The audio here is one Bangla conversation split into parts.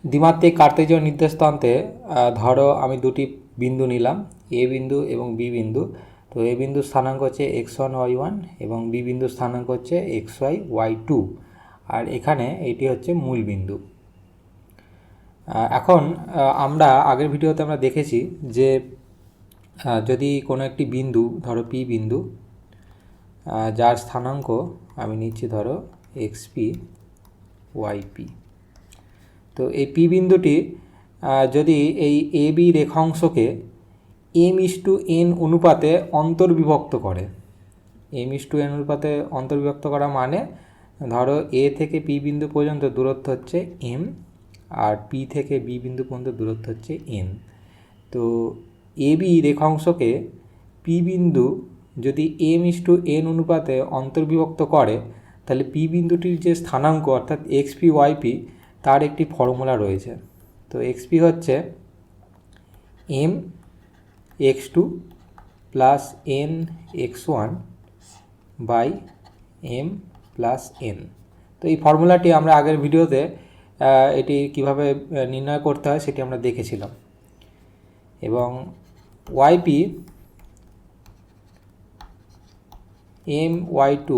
দ্বিমাত্রিক কার্তেজীয় নির্দেশতন্ত্রে ধরো আমি দুটি বিন্দু নিলাম, এ বিন্দু এবং বি বিন্দু। তো এ বিন্দুর স্থানাঙ্ক হচ্ছে x1 y1 এবং বি বিন্দুর স্থানাঙ্ক হচ্ছে xy y2, আর এখানে এটি হচ্ছে মূল বিন্দু। এখন আমরা আগের ভিডিওতে আমরা দেখেছি যে যদি কোনো একটি বিন্দু, ধরো পি বিন্দু, যার স্থানাঙ্ক আমি নিচ্ছি ধরো xp yp, তো এই পি বিন্দুটি যদি এই এ বি রেখাংশকে m:n অনুপাতে অন্তর্বিভক্ত করে, m:n অনুপাতে অন্তর্বিভক্ত করা মানে ধরো এ থেকে পি বিন্দু পর্যন্ত দূরত্ব হচ্ছে m, আর পি থেকে বি বিন্দু পর্যন্ত দূরত্ব হচ্ছে n। তো এ বি রেখাংশকে পি বিন্দু যদি m:n অনুপাতে অন্তর্বিভক্ত করে, তাহলে পি বিন্দুটির যে স্থানাঙ্ক অর্থাৎ xp yp তার একটি ফর্মুলা রয়েছে। তো xp হচ্ছে m x2 plus n x1 by m plus n। তো এই ফর্মুলাটি আমরা আগের ভিডিওতে এটি কিভাবে নির্ণয় করতে হয় সেটি আমরা দেখেছিলাম। এবং yp m y2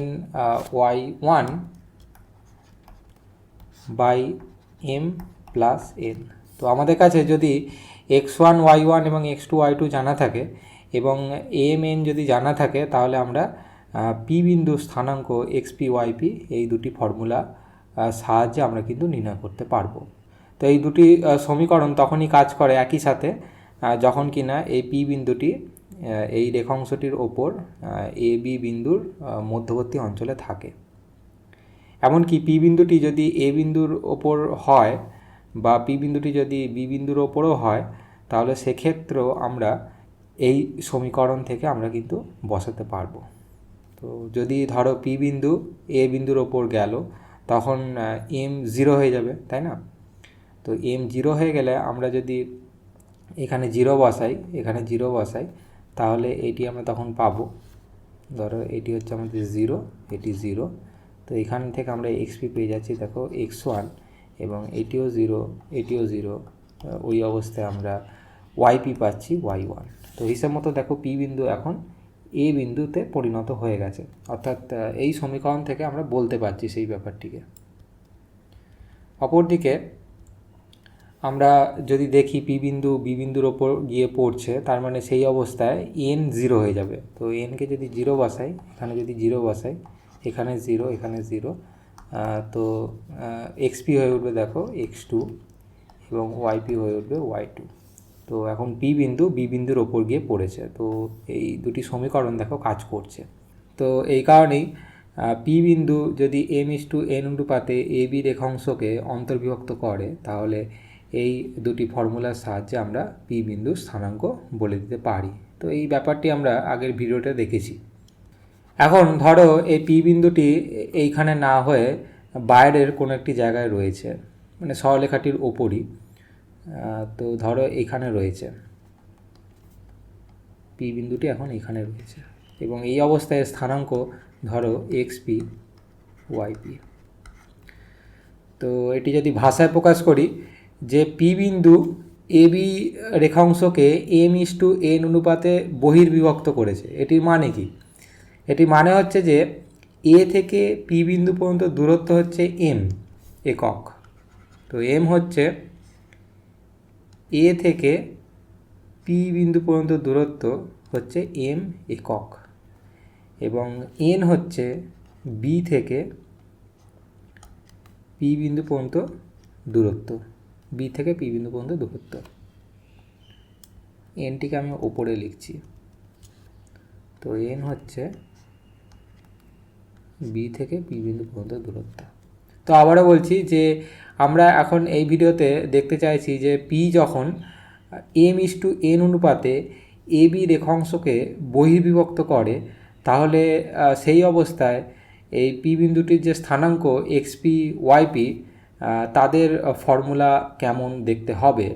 n y1 by m plus n। তো আমাদের কাছে যদি x1 y1 এবং x2 y2 জানা থাকে এবং m n যদি জানা থাকে, তাহলে আমরা পি বিন্দুর স্থানাঙ্ক xp yp এই দুটি ফর্মুলা সাহায্যে আমরা কিন্তু নির্ণয় করতে পারবো। তো এই দুটি সমীকরণ তখনই কাজ করে একই সাথে যখন কিনা এই পি বিন্দুটি এই রেখাংশটির ওপর এ বি বিন্দুর মধ্যবর্তী অঞ্চলে থাকে। এমনকি পি বিন্দুটি যদি এ বিন্দুর ওপর হয় বা পি বিন্দুটি যদি বি বিন্দুর ওপরও হয়, তাহলে সেক্ষেত্রেও আমরা এই সমীকরণ থেকে আমরা কিন্তু বসাতে পারবো। তো যদি ধরো পি বিন্দু এ বিন্দুর ওপর গেল, তখন m 0 হয়ে যাবে, তাই না? তো m 0 হয়ে গেলে আমরা যদি এখানে 0 বসাই, এখানে 0 বসাই, তাহলে এটি আমরা তখন পাবো, ধরো এটি হচ্ছে আমাদের 0, এটি 0। তো এখান থেকে আমরা xp পেয়ে যাচ্ছি দেখো x1, এবং এটিও 0, এটিও 0, ওই অবস্থায় আমরা yp পাচ্ছি y1। তো হিসাব মতো দেখো পি বিন্দু এখন এ বিন্দুতে পরিণত হয়ে গেছে, অর্থাৎ এই সমীকরণ থেকে আমরা বলতে পারছি সেই ব্যাপারটিকে। অপরদিকে আমরা যদি দেখি পি বিন্দু বি বিন্দুর ওপর গিয়ে পড়ছে, তার মানে সেই অবস্থায় n 0 হয়ে যাবে। তো nকে যদি 0 বসাই, এখানে যদি 0 বসাই, এখানে 0, এখানে 0, তো xp হয়ে উঠবে দেখো x2 এবং yp হয়ে উঠবে y2। তো এখন পি বিন্দু বি বিন্দুর ওপর গিয়ে পড়েছে, তো এই দুটি সমীকরণ দেখো কাজ করছে। তো এই কারণেই পি বিন্দু যদি m:n অনুপাতে এ বি রেখাংশকে অন্তর্বিভক্ত করে, তাহলে এই দুটি ফর্মুলার সাহায্যে আমরা পি বিন্দুর স্থানাঙ্ক বলে দিতে পারি। তো এই ব্যাপারটি আমরা আগের ভিডিওতে দেখেছি। এখন ধরো এই পি বিন্দুটি এইখানে না হয়ে বাইরের কোনো একটি জায়গায় রয়েছে, মানে সরলরেখাটির ওপরই। তো ধরো এখানে রয়েছে পি বিন্দুটি, এখন এখানে রয়েছে, এবং এই অবস্থায় স্থানাঙ্ক ধরো xp yp। তো এটি যদি ভাষায় প্রকাশ করি যে পি বিন্দু এ বি রেখাংশকে m:n অনুপাতে বহির্বিভক্ত করেছে, এটির মানে কি? এটির মানে হচ্ছে যে এ থেকে পি বিন্দু পর্যন্ত দূরত্ব হচ্ছে m একক। তো m হচ্ছে এ থেকে পি বিন্দু পর্যন্ত দূরত্ব হচ্ছে m একক, এবং n হচ্ছে বি থেকে পি বিন্দু পর্যন্ত দূরত্ব, বি থেকে পি বিন্দু পর্যন্ত দূরত্ব। এনটিকে আমি ওপরে লিখছি। তো এন হচ্ছে বি থেকে পি বিন্দু পর্যন্ত দূরত্ব। তো আবারও বলছি যে আমরা এখন এই ভিডিওতে দেখতে চাইছি যে পি যখন m:n অনুপাতে এ বি রেখাংশকে বহির্বিভক্ত করে, তাহলে সেই অবস্থায় এই পি বিন্দুটির যে স্থানাঙ্ক xp yp তাদের ফর্মুলা কেমন দেখতে হবে।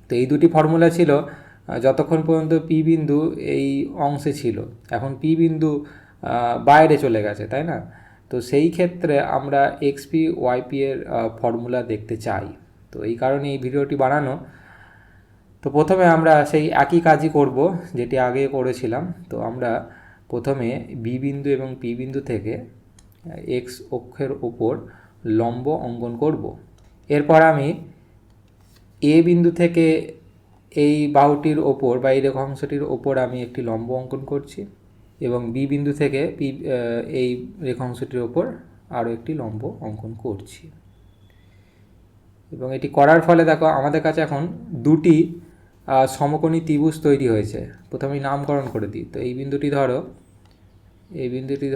তো এই দুটি ফর্মুলা ছিল যতক্ষণ পর্যন্ত পি বিন্দু এই অংশে ছিল। এখন পি বিন্দু বাইরে চলে গেছে, তাই না? তো সেই ক্ষেত্রে আমরা এক্সপি ওয়াইপি এর ফর্মুলা দেখতে চাই। তো এই কারণে এই ভিডিওটি বানানো। তো প্রথমে আমরা সেই একই কাজই করব যেটি আগে করেছিলাম। তো আমরা প্রথমে বি বিন্দু এবং পি বিন্দু থেকে এক্স অক্ষের ওপর লম্ব অঙ্কন করব। এরপর আমি এ বিন্দু থেকে এই বাহুটির ওপর বা এই রেখাংশটির ওপর আমি একটি লম্ব অঙ্কন করছি এবং বি বিন্দু থেকে এই রেখাংশটির ওপর আরও একটি লম্ব অঙ্কন করছি। এবং এটি করার ফলে দেখো আমাদের কাছে এখন দুটি সমকোণী ত্রিভুজ তৈরি হয়েছে। প্রথমেই নামকরণ করে দিই। তো এই বিন্দুটি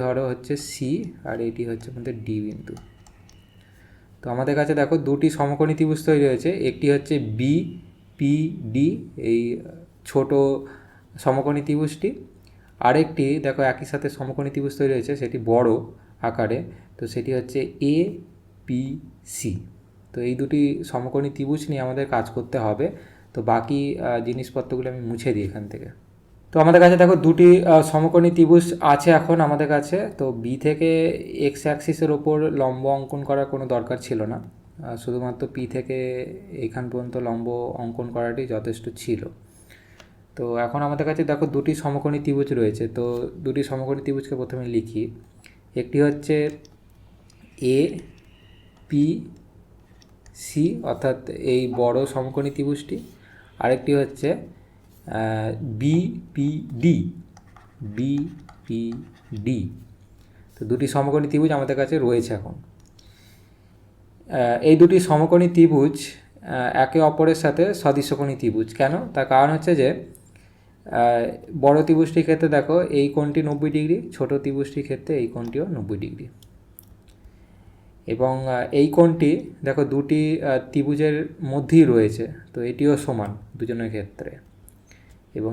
ধরো হচ্ছে সি, আর এটি হচ্ছে আমাদের ডি বিন্দু। তো আমাদের কাছে দেখো দুটি সমকোণী ত্রিভুজ তৈরি হয়েছে। একটি হচ্ছে বি পি ডি, এই ছোট সমকোণী ত্রিভুজটি। আরেকটি দেখো একই সাথে সমকোণী ত্রিভুজ তৈরি হয়েছে, সেটি বড় আকারে। তো সেটি হচ্ছে এ পি সি। তো এই দুটি সমকোণী ত্রিভুজ নিয়ে আমাদের কাজ করতে হবে। তো বাকি জিনিসপত্রগুলো আমি মুছে দিই এখান থেকে। তো আমাদের কাছে দেখো দুটি সমকোণী ত্রিভুজ আছে এখন আমাদের কাছে। তো বি থেকে এক্স অ্যাক্সিসের ওপর লম্ব অঙ্কন করার কোনো দরকার ছিল না, শুধুমাত্র পি থেকে এখান পর্যন্ত লম্ব অঙ্কন করাটি যথেষ্ট ছিল। তো এখন আমাদের কাছে দেখো দুটি সমকোণী ত্রিভুজ রয়েছে। তো দুটি সমকোণী ত্রিভুজকে প্রথমে লিখি। একটি হচ্ছে এ পি সি, অর্থাৎ এই বড় সমকোণী ত্রিভুজটি। আরেকটি হচ্ছে বিপিডি, বিপিডি। তো দুটি সমকোণী ত্রিভুজ আমাদের কাছে রয়েছে এখন। এই দুটি সমকোণী ত্রিভুজ একে অপরের সাথে সদৃশকোণী ত্রিভুজ। কেন? তার কারণ হচ্ছে যে বড় ত্রিভুজটির ক্ষেত্রে দেখো এই কোণটি 90 ডিগ্রি, ছোট ত্রিভুজটির ক্ষেত্রে এই কোণটিও 90 ডিগ্রি। এবং এই কোণটি দেখো দুটি ত্রিভুজের মধ্যেই রয়েছে, তো এটিও সমান দুজনের ক্ষেত্রে। এবং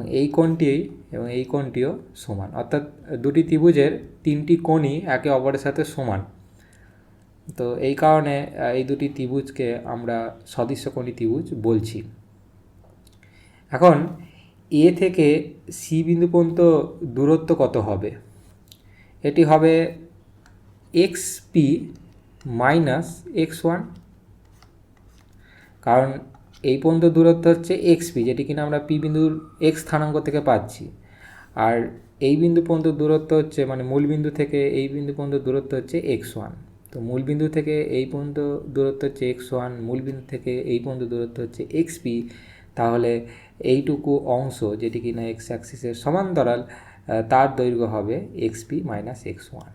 এই কোণটিও সমান, অর্থাৎ দুটি ত্রিভুজের তিনটি কোণই একে অপরের সাথে সমান। তো এই কারণে এই দুটি ত্রিভুজকে আমরা সদৃশকোণী ত্রিভুজ বলছি। এখন এ থেকে সি বিন্দু পর্যন্ত দূরত্ব কত হবে? এটি হবে x p minus x one. কারণ এই পর্যন্ত দূরত্ব হচ্ছে এক্স পি, যেটি কিনা আমরা পি বিন্দুর এক্স স্থানাঙ্ক থেকে পাচ্ছি। আর এই বিন্দু পর্যন্ত দূরত্ব হচ্ছে, মানে মূল বিন্দু থেকে এই বিন্দু পর্যন্ত দূরত্ব হচ্ছে এক্স ওয়ান। তো মূল বিন্দু থেকে এই পর্যন্ত দূরত্ব হচ্ছে এক্স ওয়ান, মূল বিন্দু থেকে এই পর্যন্ত দূরত্ব হচ্ছে এক্স পি। তাহলে এইটুকু অংশ যেটি কিনা এক্স অ্যাক্সিসের সমান্তরাল, তার দৈর্ঘ্য হবে x p minus x one.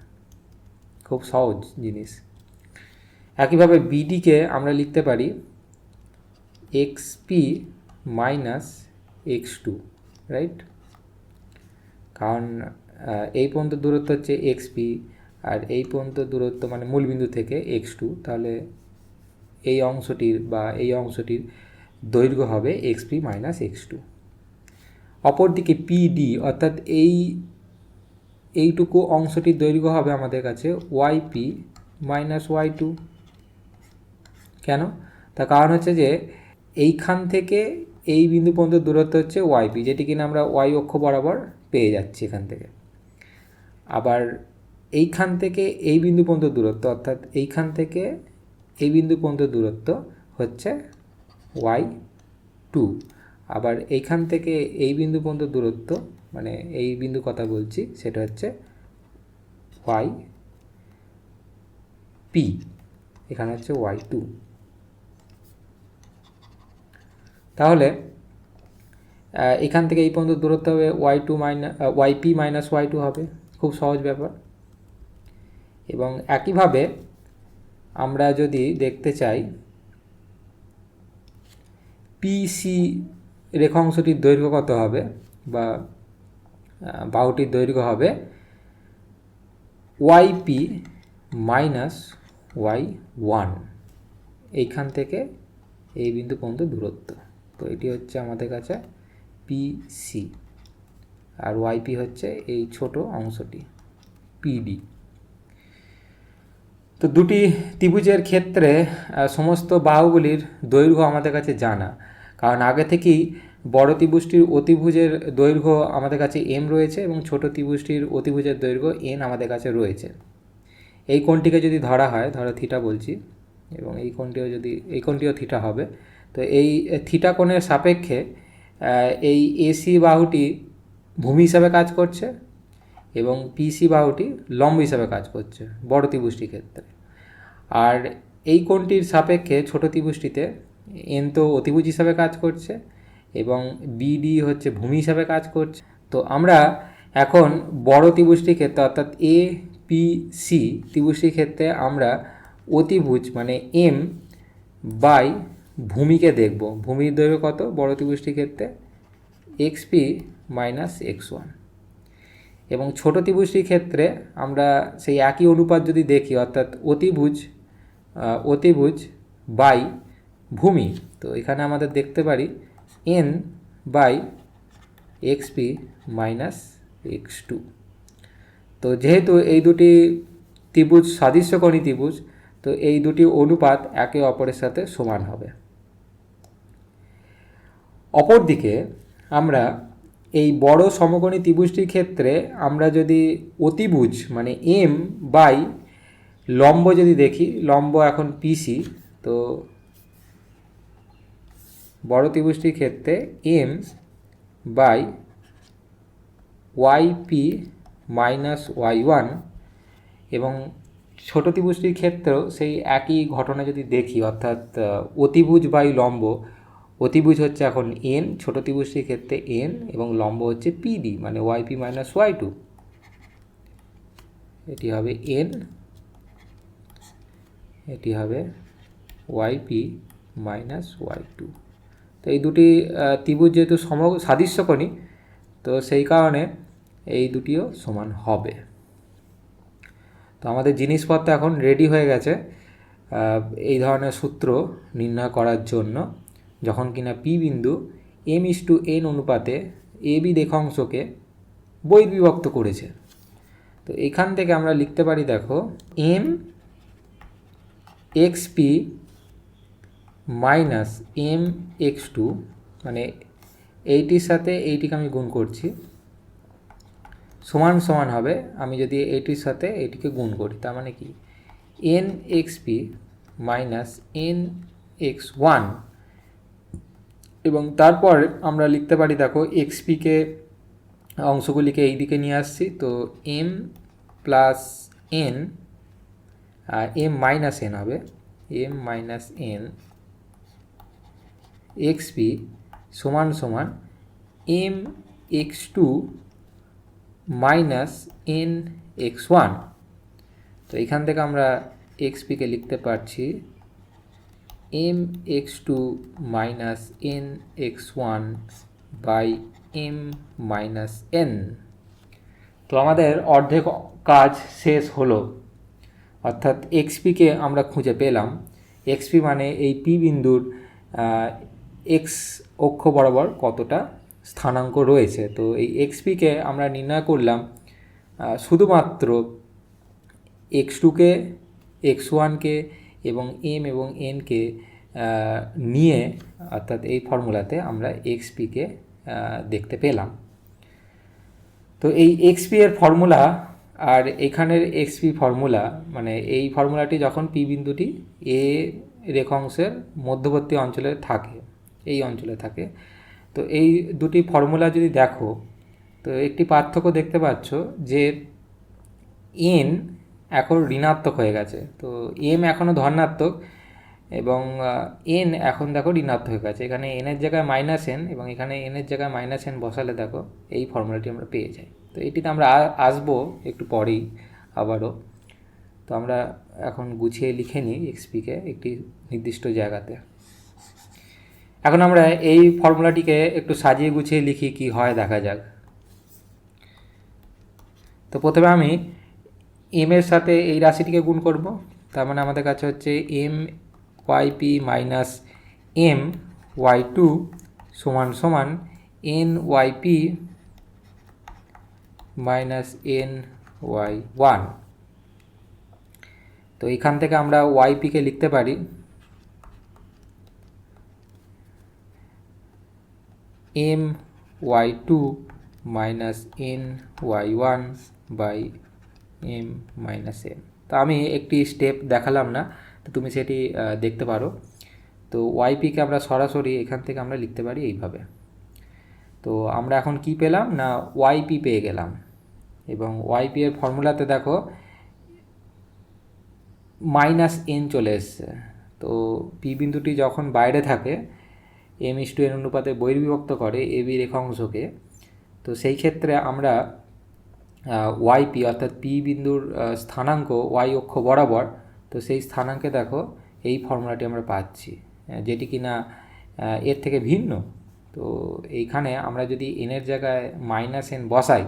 খুব সহজ জিনিস। একইভাবে বিডিকে আমরা লিখতে পারি x p minus x two, right? কারণ এই পর্যন্ত দূরত্ব হচ্ছে এক্স পি, আর এই পর্যন্ত দূরত্ব মানে মূলবিন্দু থেকে এক্স টু। তাহলে এই অংশটির দৈর্ঘ্য হবে x p minus x two. অপরদিকে পিডি, অর্থাৎ এইটুকু অংশটির দৈর্ঘ্য হবে আমাদের কাছে y p minus y two. কেন? তার কারণ হচ্ছে যে এইখান থেকে এই বিন্দু পর্যন্ত দূরত্ব হচ্ছে ওয়াইপি, যেটি কিনা আমরা ওয়াই অক্ষ বরাবর পেয়ে যাচ্ছি এখান থেকে। আবার এইখান থেকে এই বিন্দু পর্যন্ত দূরত্ব, অর্থাৎ এইখান থেকে এই বিন্দু পর্যন্ত দূরত্ব হচ্ছে ওয়াই টু। আবার এইখান থেকে এই বিন্দু পর্যন্ত দূরত্ব, মানে এই বিন্দু কথা বলছি, সেটা হচ্ছে ওয়াই পি, এখানে হচ্ছে ওয়াই টু। তাহলে এখান থেকে এই পর্যন্ত দূরত্ব হবে y p minus y two হবে। খুব সহজ ব্যাপার। এবং একইভাবে আমরা যদি দেখতে চাই পিসি রেখাংশটির দৈর্ঘ্য কত হবে, বা বাহুটির দৈর্ঘ্য হবে y p minus y one, এইখান থেকে এই বিন্দু পর্যন্ত দূরত্ব। তো এটি হচ্ছে আমাদের কাছে পিসি, আর ওয়াইপি হচ্ছে এই ছোট অংশটি পিডি। তো দুটি ত্রিভুজের ক্ষেত্রে সমস্ত বাহুগুলির দৈর্ঘ্য আমাদের কাছে জানা, কারণ আগে থেকেই বড় ত্রিভুজটির অতিভুজের দৈর্ঘ্য আমাদের কাছে এম রয়েছে এবং ছোট ত্রিভুজটির অতিভুজের দৈর্ঘ্য এন আমাদের কাছে রয়েছে। এই কোণটিকে যদি ধরা হয়, ধরো থিটা বলছি, এবং এই কোণটিও থিটা হবে, তো এই থিটা কোণের সাপেক্ষে এই এসি বাহুটি ভূমি হিসাবে কাজ করছে এবং পিসি বাহুটি লম্ব হিসাবে কাজ করছে বড় ত্রিভুজটির ক্ষেত্রে। আর এই কোণটির সাপেক্ষে ছোট ত্রিভুজটিতে এন তো অতিভুজ হিসাবে কাজ করছে এবং বিডি হচ্ছে ভূমি হিসাবে কাজ করছে। তো আমরা এখন বড় ত্রিভুজটির ক্ষেত্রে অর্থাৎ এ পি সি ত্রিভুজটির ক্ষেত্রে আমরা অতিভুজ মানে এম বাই ভূমিকে দেখব। ভূমির দৈর্ঘ্য কত বড় ত্রিভুজটির ক্ষেত্রে? X p minus x one. এবং ছোটো ত্রিভুজটির ক্ষেত্রে আমরা সেই একই অনুপাত যদি দেখি, অর্থাৎ অতিভুজ বাই ভূমি, তো এখানে আমাদের দেখতে পারি n by x p minus x two. তো যেহেতু এই দুটি ত্রিভুজ সাদৃশ্যকোণী ত্রিভুজ, তো এই দুটি অনুপাত একে অপরের সাথে সমান হবে। অপরদিকে আমরা এই বড় সমকোণী ত্রিভুজটির ক্ষেত্রে আমরা যদি অতিভুজ মানে এম বাই লম্ব যদি দেখি, লম্ব এখন পিসি, তো বড় ত্রিভুজটির ক্ষেত্রে m by y p minus y one, এবং ছোটো ত্রিভুজটির ক্ষেত্রেও সেই একই ঘটনা যদি দেখি, অর্থাৎ অতিভুজ বাই লম্ব, অতিভুজ হচ্ছে এখন এন ছোটো ত্রিভুজটির ক্ষেত্রে এন, এবং লম্ব হচ্ছে পিডি মানে y p minus y two, এটি হবে এন, এটি হবে y p minus y two. তো এই দুটি ত্রিভুজ যেহেতু সাদৃশ্যকোণী, তো সেই কারণে এই দুটিও সমান হবে। তো আমাদের জিনিসপত্র এখন রেডি হয়ে গেছে এই ধরনের সূত্র নির্ণয় করার জন্য, যখন কিনা পি বিন্দু m:n অনুপাতে এ বি রেখাংশকে বহির্বিভক্ত করেছে। তো এখান থেকে আমরা লিখতে পারি, দেখো m x p minus m x two, মানে এইটির সাথে এইটিকে আমি গুণ করছি, সমান সমান হবে, আমি যদি এইটির সাথে এইটিকে গুণ করি, তার মানে কি N X p minus N X one, এবং তারপর আমরা লিখতে পারি, দেখো এক্স পিকে অংশগুলিকে এই দিকে নিয়ে আসছি, তো M plus N, M minus N হবে, M minus N X P সমান সমান M x two minus N X one. তো এখান থেকে আমরা এক্স পিকে লিখতে পারছি M x two minus N X one by M minus N. তো আমাদের অর্ধেক কাজ শেষ হলো, অর্থাৎ এক্সপিকে আমরা খুঁজে পেলাম। এক্সপি মানে এই পি বিন্দুর এক্স অক্ষ বরাবর কতটা স্থানাঙ্ক রয়েছে। তো এই এক্সপিকে আমরা নির্ণয় করলাম শুধুমাত্র এক্স টুকে, এক্স ওয়ানকে এবং এম এবং এনকে নিয়ে, অর্থাৎ এই ফর্মুলাতে আমরা এক্সপিকে দেখতে পেলাম। তো এই এক্সপি এর ফর্মুলা আর এখানের এক্সপি ফর্মুলা, মানে এই ফর্মুলাটি যখন পি বিন্দুটি এ রেখাংশের মধ্যবর্তী অঞ্চলে থাকে, এই অঞ্চলে থাকে, তো এই দুটি ফর্মুলা যদি দেখো, তো একটি পার্থক্য দেখতে পাচ্ছ যে এন এখন ঋণাত্মক হয়ে গেছে, তো এম এখনও ধনাত্মক এবং এন এখন দেখো ঋণাত্মক হয়ে গেছে। এখানে এনের জায়গায় মাইনাস এন এবং এখানে এনের জায়গায় মাইনাস এন বসালে দেখো এই ফর্মুলাটি আমরা পেয়ে যাই। তো এটিতে আমরা আসবো একটু পরেই আবারও। তো আমরা এখন গুছিয়ে লিখে নিই এক্সপিকে একটি নির্দিষ্ট জায়গাতে। এখন আমরা এই ফর্মুলাটিকে একটু সাজিয়ে গুছিয়ে লিখি, কি হয় দেখা যাক। তো প্রথমে আমি এম এর সাথে এই রাশিটিকে গুণ করব, তার মানে আমাদের কাছে হচ্ছে m y p minus m y two সমান সমান n y p minus n y one. তো এখান থেকে আমরা ওয়াই পিকে লিখতে পারি m y two minus n y one by M minus N. তো আমি একটি স্টেপ দেখালাম না, তো তুমি সেটি দেখতে পারো। তো ওয়াইপিকে আমরা সরাসরি এখান থেকে আমরা লিখতে পারি এইভাবে। তো আমরা এখন কি পেলাম না ওয়াইপি পেয়ে গেলাম, এবং ওয়াইপি এর ফর্মুলাতে দেখো -n চলে এসছে। তো পি বিন্দুটি যখন বাইরে থাকে m:n অনুপাতে বহির্বিভক্ত করে এবি রেখাংশকে, তো সেই ক্ষেত্রে আমরা ওয়াইপি অর্থাৎ পি বিন্দুর স্থানাঙ্ক ওয়াই অক্ষ বরাবর, তো সেই স্থানাঙ্কে দেখো এই ফর্মুলাটি আমরা পাচ্ছি, যেটি কিনা এর থেকে ভিন্ন। তো এইখানে আমরা যদি এনের জায়গায় -n বসাই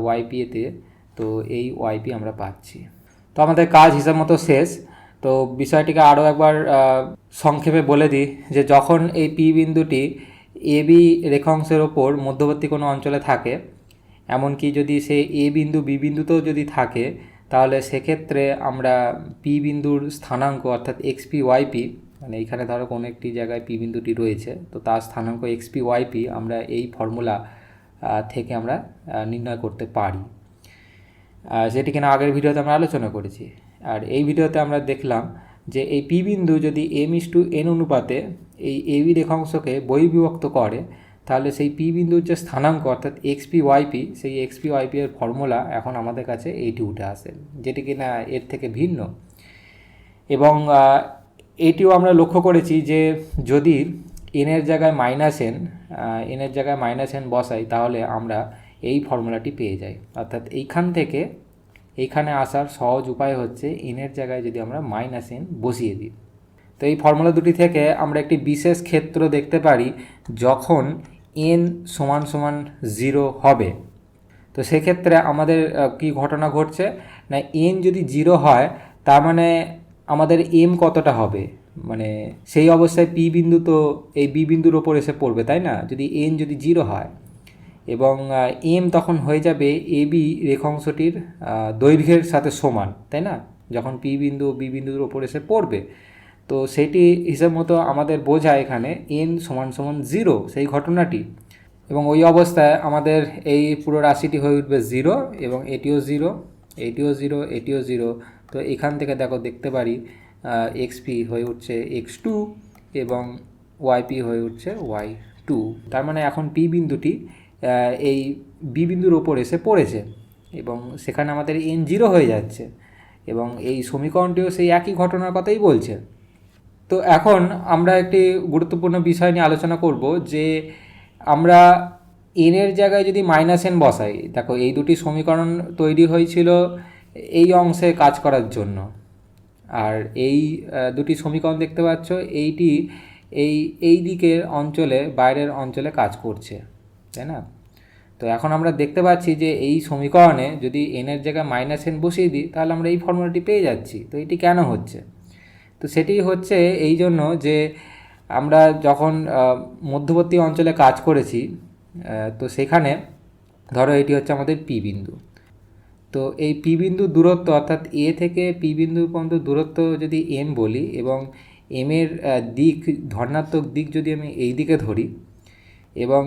ওয়াইপি এতে, তো এই ওয়াইপি আমরা পাচ্ছি। তো আমাদের কাজ হিসাব মতো শেষ। তো বিষয়টিকে আরও একবার সংক্ষেপে বলে দিই যে যখন এই পি বিন্দুটি এবি রেখাংশের ওপর মধ্যবর্তী কোনো অঞ্চলে থাকে, এমনকি যদি সে এ বিন্দু বি বিন্দুতেও যদি থাকে, তাহলে সেক্ষেত্রে আমরা পি বিন্দুর স্থানাঙ্ক অর্থাৎ এক্সপি ওয়াইপি, মানে এইখানে ধরো কোনো একটি জায়গায় পি বিন্দুটি রয়েছে, তো তার স্থানাঙ্ক এক্সপি ওয়াইপি আমরা এই ফর্মুলা থেকে আমরা নির্ণয় করতে পারি, যেটি কিনা আগের ভিডিওতে আমরা আলোচনা করেছি। আর এই ভিডিওতে আমরা দেখলাম যে এই পি বিন্দু যদি m:n অনুপাতে এই এবি রেখাংশকে বহির্বিভক্ত করে, তাহলে সেই পি বিন্দুর যে স্থানাঙ্ক অর্থাৎ এক্সপি ওয়াইপি, সেই এক্সপি ওয়াইপি এর ফর্মুলা এখন আমাদের কাছে এইটি উঠে আসে, যেটি কিনা এর থেকে ভিন্ন। এবং এইটিও আমরা লক্ষ্য করেছি যে যদি এনের জায়গায় এনের জায়গায় -n বসাই, তাহলে আমরা এই ফর্মুলাটি পেয়ে যাই। অর্থাৎ এইখান থেকে এইখানে আসার সহজ উপায় হচ্ছে এনের জায়গায় যদি আমরা -n বসিয়ে দিই। তো এই ফর্মুলা দুটি থেকে আমরা একটি বিশেষ ক্ষেত্র দেখতে পারি যখন n = 0 হবে। তো সেক্ষেত্রে আমাদের কি ঘটনা ঘটছে না, n যদি 0 হয় তার মানে আমাদের m কতটা হবে, মানে সেই অবস্থায় পি বিন্দু তো এই বি বিন্দুর ওপর এসে পড়বে, তাই না? যদি n যদি 0 হয়, এবং m তখন হয়ে যাবে এবি রেখাংশটির দৈর্ঘ্যের সাথে সমান, তাই না? যখন পি বিন্দু বি বিন্দুর ওপর এসে পড়বে, তো সেটি হিসাব মতো আমাদের বোঝায় এখানে n = 0 সেই ঘটনাটি। এবং ওই অবস্থায় আমাদের এই পুরো রাশিটি হয়ে উঠবে 0, এবং এটিও 0, এটিও 0, এটিও 0। তো এখান থেকে দেখতে পারি এক্সপি হয়ে উঠছে x2 এবং ওয়াইপি হয়ে উঠছে y2। তার মানে এখন পি বিন্দুটি এই বি বিন্দুর ওপর এসে পড়েছে, এবং সেখানে আমাদের n 0 হয়ে যাচ্ছে, এবং এই সমীকরণটিও সেই একই ঘটনার কথাই বলছে। তো এখন আমরা একটি গুরুত্বপূর্ণ বিষয় নিয়ে আলোচনা করব যে আমরা এনের জায়গায় যদি -n বসাই, দেখো এই দুটি সমীকরণ তৈরি হয়েছিল এই অংশে কাজ করার জন্য, আর এই দুটি সমীকরণ দেখতে পাচ্ছ এইটি এই দিকের অঞ্চলে বাইরের অঞ্চলে কাজ করছে, তাই না? তো এখন আমরা দেখতে পাচ্ছি যে এই সমীকরণে যদি এনের জায়গায় -n বসিয়ে দিই, তাহলে আমরা এই ফর্মুলাটি পেয়ে যাচ্ছি। তো এটি কেন হচ্ছে? তো সেটি হচ্ছে এই জন্য যে আমরা যখন মধ্যবর্তী অঞ্চলে কাজ করেছি, তো সেখানে ধরো এটি হচ্ছে আমাদের পি বিন্দু। তো এই পি বিন্দু দূরত্ব অর্থাৎ এ থেকে পি বিন্দু পর্যন্ত দূরত্ব যদি m বলি, এবং m এর দিক ধনাত্মক দিক যদি আমি এই দিকে ধরি, এবং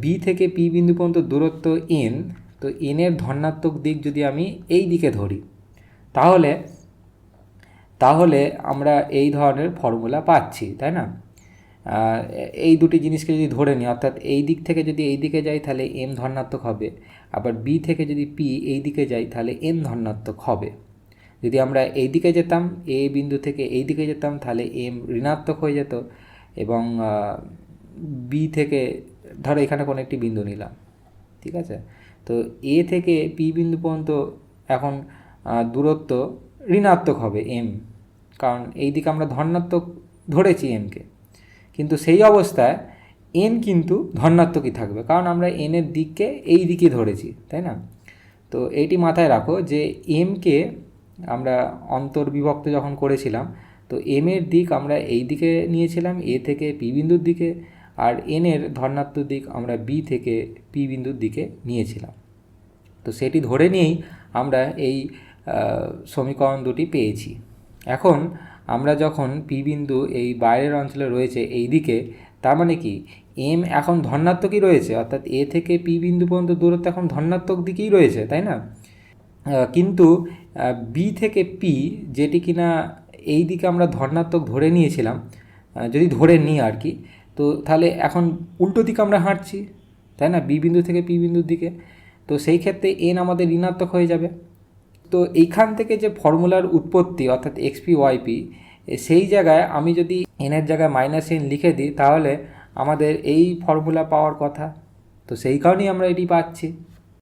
বি থেকে পি বিন্দু পর্যন্ত দূরত্ব n, তো n এর ধনাত্মক দিক যদি আমি এই দিকে ধরি, তাহলে আমরা এই ধরনের ফর্মুলা পাচ্ছি, তাই না? এই দুটি জিনিসকে যদি ধরে নিই, অর্থাৎ এই দিক থেকে যদি এই দিকে যাই তাহলে m ধনাত্মক হবে, আবার বি থেকে যদি পি এই দিকে যাই তাহলে n ধনাত্মক হবে। যদি আমরা এই দিকে যেতাম, এ বিন্দু থেকে এই দিকে যেতাম, তাহলে m ঋণাত্মক হয়ে যেত, এবং বি থেকে ধরো এখানে কোনো একটি বিন্দু নিলাম, ঠিক আছে? তো এ থেকে পি বিন্দু পর্যন্ত এখন দূরত্ব ঋণাত্মক হবে m, কারণ এই দিকে আমরা ধনাত্মক ধরেছি mকে, কিন্তু সেই অবস্থায় n কিন্তু ধনাত্মকই থাকবে, কারণ আমরা n এর দিককে এই দিকে ধরেছি, তাই না? তো এইটি মাথায় রাখো যে mকে আমরা অন্তর্বিভক্ত যখন করেছিলাম, তো m এর দিক আমরা এই দিকে নিয়েছিলাম এ থেকে পি বিন্দুর দিকে, আর n এর ধনাত্মক দিক আমরা বি থেকে পি বিন্দুর দিকে নিয়েছিলাম। তো সেটি ধরে নিয়েই আমরা এই সমীকরণ দুটি পেয়েছি। এখন আমরা যখন পি বিন্দু এই বাইরের অঞ্চলে রয়েছে এই দিকে, তার মানে কি m এখন ধনাত্মকই রয়েছে, অর্থাৎ এ থেকে পি বিন্দু পর্যন্ত দূরত্ব এখন ধনাত্মক দিকেই রয়েছে, তাই না? কিন্তু বি থেকে পি যেটি কিনা এই দিকে আমরা ধনাত্মক ধরে নিয়েছিলাম, যদি ধরে নিই আর কি, তো তাহলে এখন উল্টো দিকে আমরা হাঁটছি, তাই না, বি বিন্দু থেকে পি বিন্দুর দিকে। তো সেই ক্ষেত্রে এন আমাদের ঋণাত্মক হয়ে যাবে। তো এইখান থেকে যে ফর্মুলার উৎপত্তি অর্থাৎ এক্সপি ওয়াইপি, সেই জায়গায় আমি যদি এনের জায়গায় -n লিখে দিই তাহলে আমাদের এই ফর্মুলা পাওয়ার কথা। তো সেই কারণেই আমরা এটি পাচ্ছি।